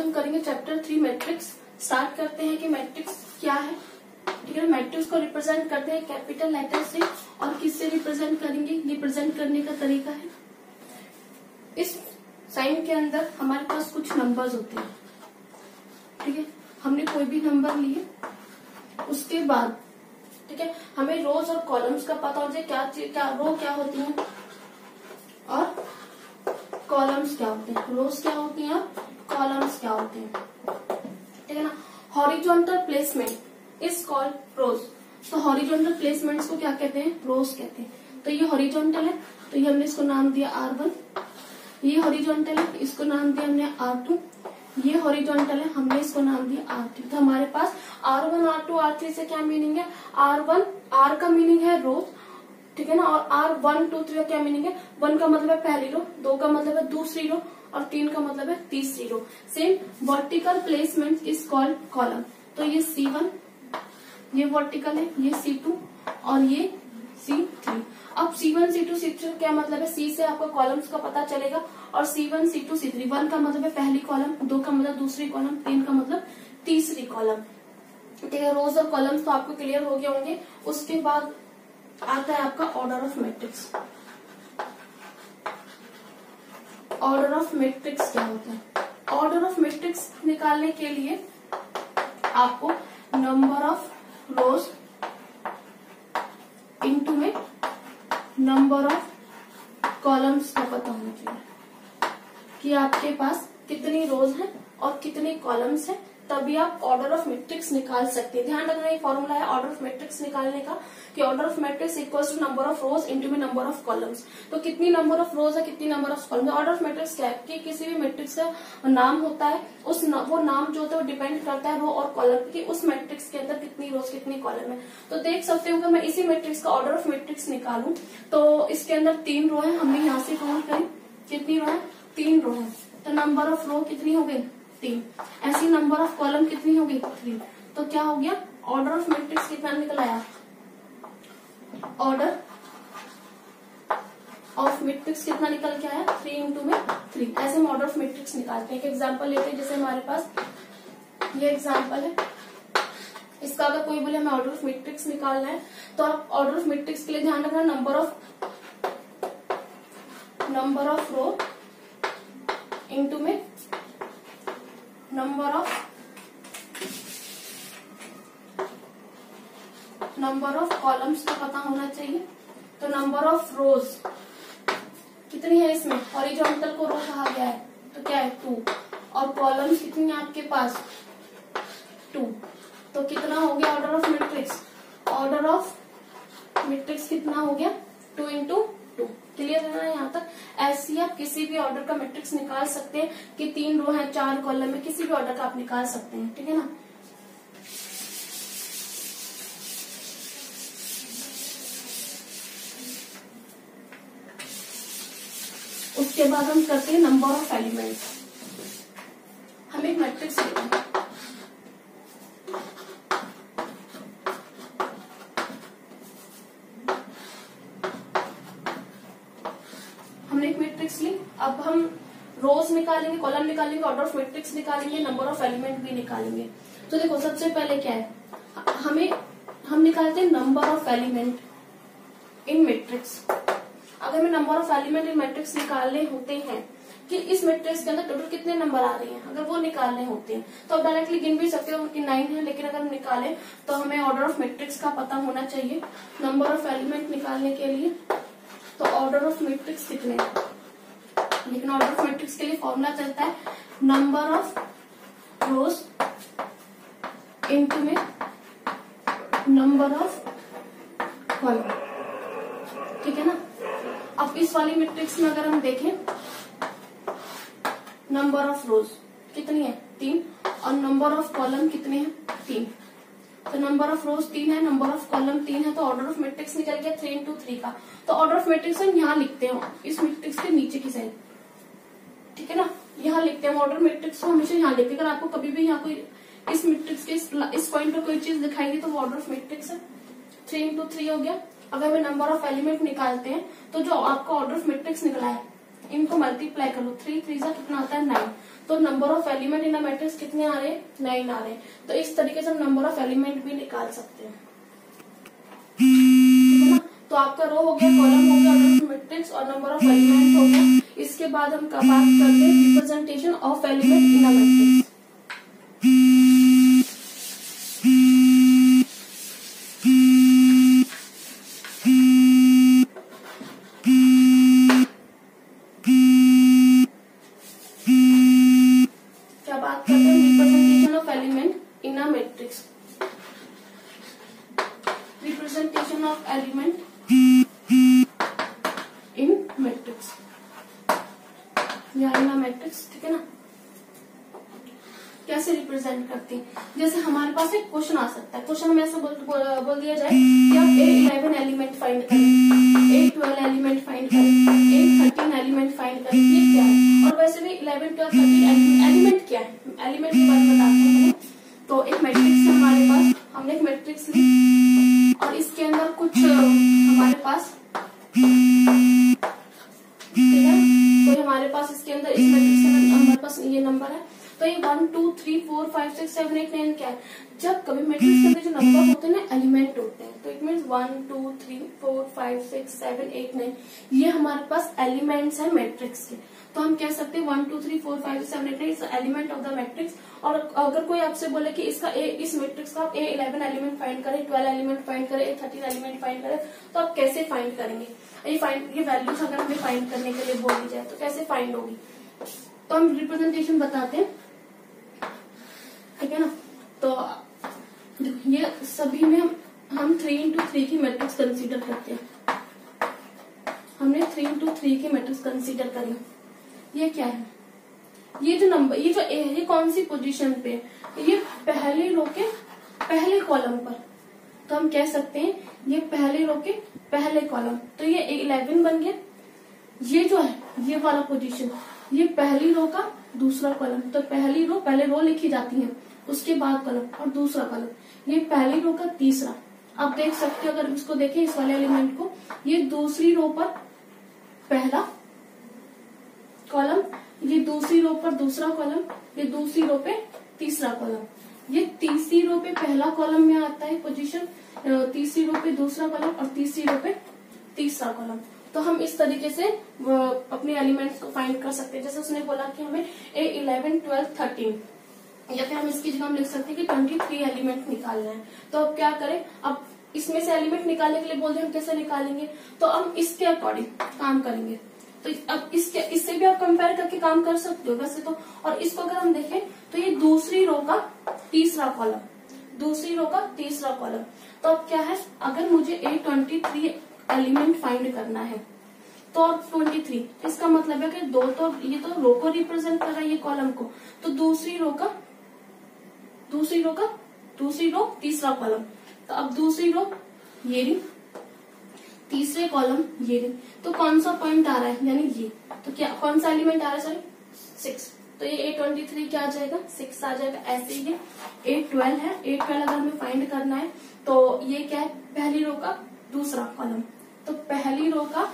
हम करेंगे chapter 3 matrix. Start करते हैं कि मैट्रिक्स क्या है। ठीक है, मैट्रिक्स को रिप्रेजेंट करते हैं कैपिटल लेटर से और किससे रिप्रेजेंट करेंगे, रिप्रेजेंट करने का तरीका है इस साइन के अंदर हमारे पास कुछ नंबर्स होते हैं। ठीक है, हमने कोई भी नंबर लिए, उसके बाद ठीक है हमें रोज और कॉलम्स का पता हो जाए, क्या रो क्या होती है और कॉलम्स क्या होते हैं, रोज क्या होती हैं और कॉलम्स क्या होते हैं। ठीक है ना, हॉरिजॉन्टल प्लेसमेंट इज कॉल्ड रोज। तो हॉरिजॉन्टल प्लेसमेंट्स को क्या कहते हैं, रोज कहते हैं। तो ये हॉरिजॉन्टल है तो ये हमने इसको नाम दिया R1, ये हॉरिजॉन्टल है इसको नाम दिया हमने R2, ये हॉरिजॉन्टल है हमने इसको नाम दिया R3। तो हमारे पास R1 R2 R3 से क्या मीनिंग है, R1 R का मीनिंग है रोज, ठीक है ना, और R1 2 3 का क्या मीनिंग है, 1 का मतलब है पहली रो, 2 का मतलब है दूसरी रो और 3 का मतलब है तीसरी row. Same vertical placement is called column. तो ये C1 ये वर्टिकल है, ये C2 और ये C3। अब C1 C2 C3 क्या मतलब है, C से आपको कॉलम्स का पता चलेगा और C1 C2 C3 1 का मतलब है पहली कॉलम, 2 का मतलब दूसरी कॉलम, 3 का मतलब तीसरी कॉलम। ठीक है, रोज और कॉलम्स तो आपको क्लियर हो गए होंगे। उसके बाद आता है आपका order of matrix. Order of matrix क्या होता है, ऑर्डर ऑफ मैट्रिक्स निकालने के लिए आपको नंबर ऑफ रोज इनटू में नंबर ऑफ कॉलम्स का पता होना चाहिए कि आपके पास कितनी रोज है और कितने कॉलम्स है, तभी आप ऑर्डर ऑफ मैट्रिक्स निकाल सकते हैं। ध्यान रखना ये फॉर्मूला है ऑर्डर ऑफ मैट्रिक्स निकालने का कि order of matrix equals to number of rows into में नंबर ऑफ कॉलम्स। तो कितनी नंबर ऑफ रोज है कितनी number of columns. Order of matrix क्या है कि किसी भी मैट्रिक्स का नाम होता है, वो नाम जो होता है वो डिपेंड करता है रो और कॉलम की, उस मैट्रिक्स के अंदर कितनी रोज कितनी कॉलम है। तो देख सकते हो कि मैं इसी मैट्रिक्स का ऑर्डर ऑफ मैट्रिक्स निकालूं तो इसके अंदर 3 रो है, हमने यहाँ से काउंट करी कितनी रो है, 3 रो है। तो नंबर ऑफ रो कितनी हो गई, 3। ऐसी नंबर ऑफ कॉलम कितनी होगी, 3। तो क्या हो गया, ऑर्डर ऑफ मैट्रिक्स कितना निकल आया, ऑर्डर ऑफ मैट्रिक्स कितना निकल के आया, 3 इंटू में 3। ऐसे हम ऑर्डर ऑफ मैट्रिक्स निकालते हैं। एक एग्जांपल लेते हैं, जैसे हमारे पास ये एग्जांपल है, इसका अगर कोई बोले हमें ऑर्डर ऑफ मैट्रिक्स निकालना है तो आप ऑर्डर ऑफ मैट्रिक्स के लिए ध्यान रखना नंबर ऑफ रो इंटू में नंबर ऑफ कॉलम्स का पता होना चाहिए। तो नंबर ऑफ रोज कितनी है, इसमें हॉरिजॉन्टल को रो कहा गया है तो क्या है 2, और कॉलम्स कितनी है आपके पास 2। तो कितना हो गया order of matrix, order of matrix कितना हो गया 2 इंटू 2। क्लियर है ना यहाँ तक। ऐसे आप किसी भी ऑर्डर का मैट्रिक्स निकाल सकते हैं कि 3 रो है 4 कॉलम में, किसी भी ऑर्डर का आप निकाल सकते हैं। ठीक है ना। उसके बाद हम करते हैं नंबर ऑफ एलिमेंट्स। हम एक मैट्रिक्स लेते हैं, हमने एक मैट्रिक्स ली, अब हम रोज निकालेंगे, कॉलम निकालेंगे, ऑर्डर ऑफ मैट्रिक्स निकालेंगे, नंबर ऑफ एलिमेंट भी निकालेंगे। तो देखो सबसे पहले क्या है, हम निकालते हैं number of element in matrix. अगर हमें number of element in matrix निकालने होते हैं कि इस मैट्रिक्स के अंदर टोटल कितने नंबर आ रहे हैं, अगर वो निकालने होते हैं तो आप डायरेक्टली गिन भी सकते हो कि 9 है, लेकिन अगर हम निकालें तो हमें ऑर्डर ऑफ मैट्रिक्स का पता होना चाहिए नंबर ऑफ एलिमेंट निकालने के लिए। तो ऑर्डर ऑफ मैट्रिक्स कितने, लेकिन ऑर्डर ऑफ मैट्रिक्स के लिए फॉर्मूला चलता है नंबर ऑफ रोज इनटू में नंबर ऑफ कॉलम। ठीक है ना। अब इस वाली मैट्रिक्स में अगर हम देखें नंबर ऑफ रोज कितनी है 3 और नंबर ऑफ कॉलम कितने हैं 3। तो नंबर ऑफ रोज 3 है, नंबर ऑफ कॉलम 3 है, तो ऑर्डर ऑफ मैट्रिक्स निकल गया 3 इंटू 3 का। तो ऑर्डर ऑफ मैट्रिक्स हम यहाँ लिखते हैं इस मैट्रिक्स के नीचे की साइड। ठीक है ना, यहाँ लिखते हैं ऑर्डर मैट्रिक्स को हमेशा यहाँ लिखते हैं। अगर आपको कभी भी यहाँ कोई इस मैट्रिक्स के इस पॉइंट पर कोई चीज दिखाई दी तो वो ऑर्डर ऑफ मैट्रिक्स है। 3 इंटू 3 हो गया। अगर हमें नंबर ऑफ एलिमेंट निकालते हैं तो जो आपका ऑर्डर ऑफ मैट्रिक्स निकला है इनको मल्टीप्लाई कर लो, 3 3 कितना आता है 9, तो number of element in a matrix कितने आ रहे हैं 9 आ रहे हैं। तो इस तरीके से हम नंबर ऑफ एलिमेंट भी निकाल सकते हैं, ठीक है ना। तो आपका रो हो गया, कॉलम हो गया, ऑर्डर ऑफ मैट्रिक्स और नंबर ऑफ एलिमेंट हो गया। इसके बाद हम बात करते हैं representation of element in a matrix. क्या बात करते हैं representation of element in a matrix. Representation of element in matrix या इन अ मैट्रिक्स, ठीक है ना। कैसे रिप्रेजेंट करते हैं, जैसे हमारे पास एक क्वेश्चन आ सकता है, क्वेश्चन में ऐसा बोल दिया जाए कि आप A11 एलिमेंट फाइंड करें, A12 एलिमेंट फाइंड करें, A13 एलिमेंट फाइंड करें, ये क्या है। और वैसे भी 11 12 13 एलिमेंट क्या है, एलिमेंट के बारे में बताते हैं। तो एक मैट्रिक्स है हमारे पास, हमने एक मैट्रिक्स ली और इसके अंदर कुछ हमारे पास, ठीक है, तो हमारे पास इसके अंदर इस मैट्रिक्स के अंदर हमारे पास ये नंबर है। तो ये 1 2 3 4 5 6 7 8 9 क्या है, जब कभी मैट्रिक्स के अंदर जो नंबर होते हैं ना एलिमेंट होते हैं, तो इट मीन्स 1 2 3 4 5 6 7 8 9 ये हमारे पास एलिमेंट्स है मैट्रिक्स के। तो हम कह सकते हैं 1 2 3 4 5 7 8 9 एलिमेंट ऑफ द मैट्रिक्स। और अगर कोई आपसे बोले कि इसका इस मैट्रिक्स का आप A11 एलिमेंट फाइंड करें, 12 एलिमेंट फाइंड करें, A13 एलिमेंट फाइंड करें, तो आप कैसे फाइंड करेंगे। ये वैल्यूज अगर हमें फाइंड करने के लिए बोली जाए तो कैसे फाइंड होगी। तो हम रिप्रेजेंटेशन बताते हैं, ठीक है ना। तो ये सभी में हम 3 into 3 की मैट्रिक्स कंसीडर करते हैं। हमने 3 into 3 की मैट्रिक्स कंसीडर करी। ये क्या है, ये जो नंबर, ये जो ए है, ये कौन सी पोजीशन पे, ये पहले रो के पहले कॉलम पर। तो हम कह सकते हैं ये पहले रो के पहले कॉलम, तो ये 11 बन गया। ये जो है ये वाला पोजीशन, ये पहली रो का दूसरा कॉलम, तो पहली रो, पहले रो लिखी जाती है, उसके बाद कॉलम और दूसरा कॉलम, ये पहली रो का तीसरा। आप देख सकते हो, अगर इसको देखें इस वाले एलिमेंट को, ये दूसरी रो पर पहला कॉलम, ये दूसरी रो पर दूसरा कॉलम, ये दूसरी रो पे तीसरा कॉलम, ये तीसरी रो पे पहला कॉलम में आता है पोजीशन, तीसरी रो पे दूसरा कॉलम और तीसरी रो पे तीसरा कॉलम। तो हम इस तरीके से अपने एलिमेंट्स को फाइंड कर सकते हैं। जैसे उसने बोला कि हमें A11 12 13, या फिर हम इसकी जगह हम लिख सकते हैं कि 23 एलिमेंट निकालना है। तो अब क्या करें, अब इसमें से एलिमेंट निकालने के लिए बोल दें, हम कैसे निकालेंगे, तो हम इसके अकॉर्डिंग काम करेंगे। तो अब इससे भी आप कंपेयर करके काम कर सकते हो वैसे तो। और इसको अगर हम देखें तो ये दूसरी रो का तीसरा कॉलम, दूसरी रो का तीसरा कॉलम। तो अब क्या है, अगर मुझे A23 एलिमेंट फाइंड करना है तो अब 23, इसका मतलब है कि दो, तो ये तो रो को रिप्रेजेंट कर रहा है, ये कॉलम को, तो दूसरी रो तीसरा कॉलम। तो अब दूसरी रो ये रही, तीसरे कॉलम ये रही, तो कौन सा पॉइंट आ रहा है, यानी ये, तो क्या कौन सा एलिमेंट आ रहा है, सॉरी 6, तो ये A23 क्या आ जाएगा 6 आ जाएगा। ऐसे ही A12 है, A12 अगर हमें फाइंड करना है तो ये क्या है, पहली रो का दूसरा कॉलम, तो पहली रो का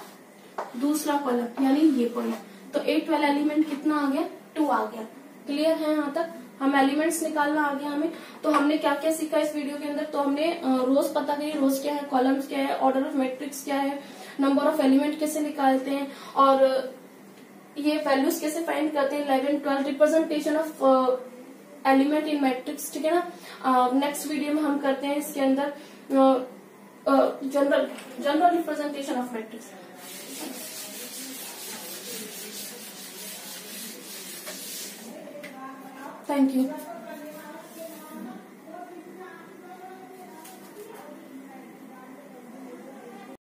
दूसरा कॉलम यानी ये पॉइंट, तो A12 एलिमेंट कितना आ गया 2 आ गया। क्लियर है यहाँ तक, हम एलिमेंट्स निकालना आ गया हमें। तो हमने क्या क्या सीखा इस वीडियो के अंदर, तो हमने रोज पता करी, रोज क्या है, कॉलम्स क्या है, ऑर्डर ऑफ मैट्रिक्स क्या है, नंबर ऑफ एलिमेंट कैसे निकालते हैं, और ये वैल्यूज कैसे फाइंड करते हैं, 11 12 representation of element in matrix, ठीक है ना। नेक्स्ट वीडियो में हम करते हैं इसके अंदर general representation of matrix. Thank you.